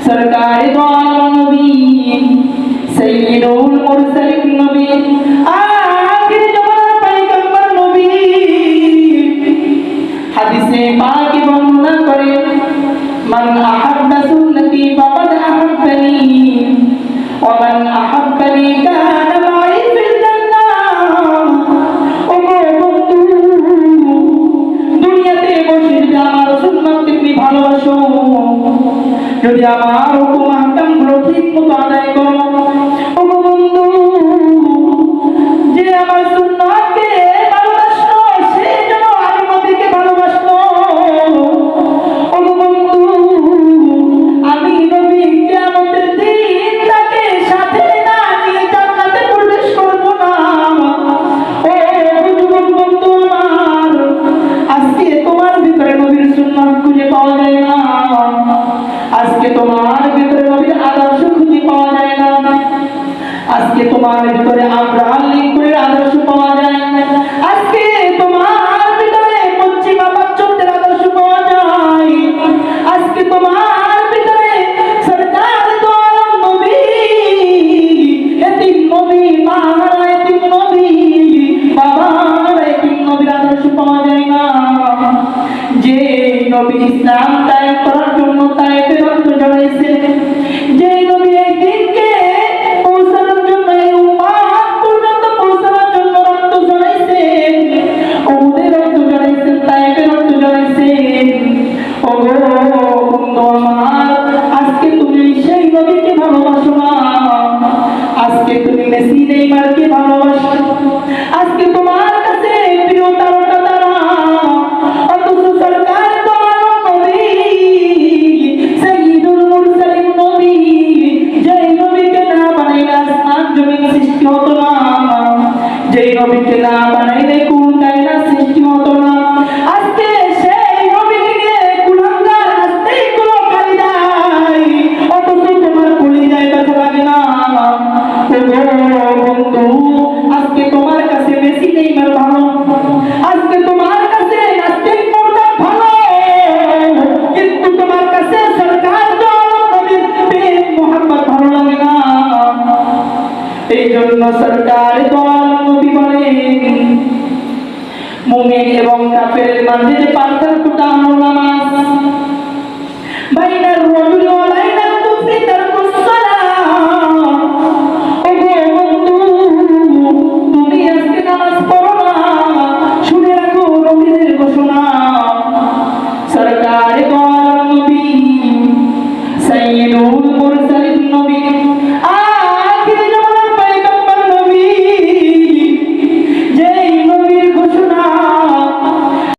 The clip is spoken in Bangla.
सरकार दो आलम नबी सय्यदुल मुरसलिन नबी आखिर जमाना पैगंबर नबी হাদিসে পাকে বর্ণনা করে মান আহাব্বা সুন্নতি ফাকাদ আহাব্বানি ওয়া মান আহাব্বানি কানা মাই ফিল জান্নাহ। ও বন্ধু, দুনিয়াতে বসে যদি আমার সুন্নাতকে তুমি ভালোবাসো, যদি আমার হুকুম আহকামগুলো ঠিকমতো আদায় করো, ও বন্ধু, যে আমার সুন্নাতকে ভালোবাসলো সে যেন আমি নবীকে ভালোবাসলো। ও বন্ধু, আমি নবী কিয়ামতের দিন তাকে সাথে না নিয়ে জান্নাতে প্রবেশ করব না। ও যুবক বন্ধু আমার, আজকে তোমার ভিতরে নবীর সুন্নাত খুঁজে পাওয়া যায় না, আজকে তোমার ভিতরে নবীর আদর্শ খুঁজে পাওয়া যায় না, আজকে তোমার ভিতরে আব্রাহাম লিঙ্কনের আদর্শ পাওয়া যায় না, আজকে তোমার ভিতরে পশ্চিমা পাশ্চাত্যের আদর্শ পাওয়া যায়, আজকে তোমার ভিতরে সরকার দো আলম নবী এতিম নবী মারা এতিম নবী বাবার এতিম নবীর আদর্শ পাওয়া যায় না। যে নবী ইসলাম কায়েম করার জন্য তায়েফে রক্ত ঝরাইছে, যে নবী এই দিনকে পৌঁছানোর জন্য এই উম্মাহ পর্যন্ত পৌঁছানোর জন্য রক্ত ঝরাইছে, ওদের রক্ত ঝরাইছে, তায়েফে রক্ত ঝরাইছে। ও বন্ধু আমার, আজকে তুমি সেই নবীকে ভালোবাসো না, আজকে তুমি মেসি নেইমারকে ভালোবাসো, আজকে তোমার কাছে প্রিয় তারকা তারা, অথচ সরকার দো আলম নবী সয়্যিদুল মুরসালিন নবী, যেই নবীকে না বানাইলে আসমান জমিন সৃষ্টি হতো না, যেই নবীকে না বানাইলে কোন কায়নাত সৃষ্টি হতো না, আজকে সেই নবীকে নিয়ে কুলাঙ্গার নাচতেই কোনো খালি যায়, অথচ তোমার কলিজায় ব্যথা লাগে না। ও বন্ধু, আজকে তোমার কাছে মেসি নেইমার ভালো, আজকে তোমার কাছে নাস্তিক মুরতাদ ভালো, কিন্তু তোমার কাছে সরকার দো আলম নবীর প্রেম মোহাম্মদ ভালো লাগে না। এই জন্য সরকার দো আলম নবী বলেন, মুমিন এবং কাফেরের মাঝে যে পার্থক্যটা হলো নামাজ, বাইনার রাজুলি ওয়া বাইনাল কুফরি তারকুস সালাহ। ও বন্ধু, তুমি আজকে নামাজ পড়ো না, শুনে রাখো নবীর ঘোষণা, সরকার দো আলম নবী সয়্যিদুল মুরসালিন নবী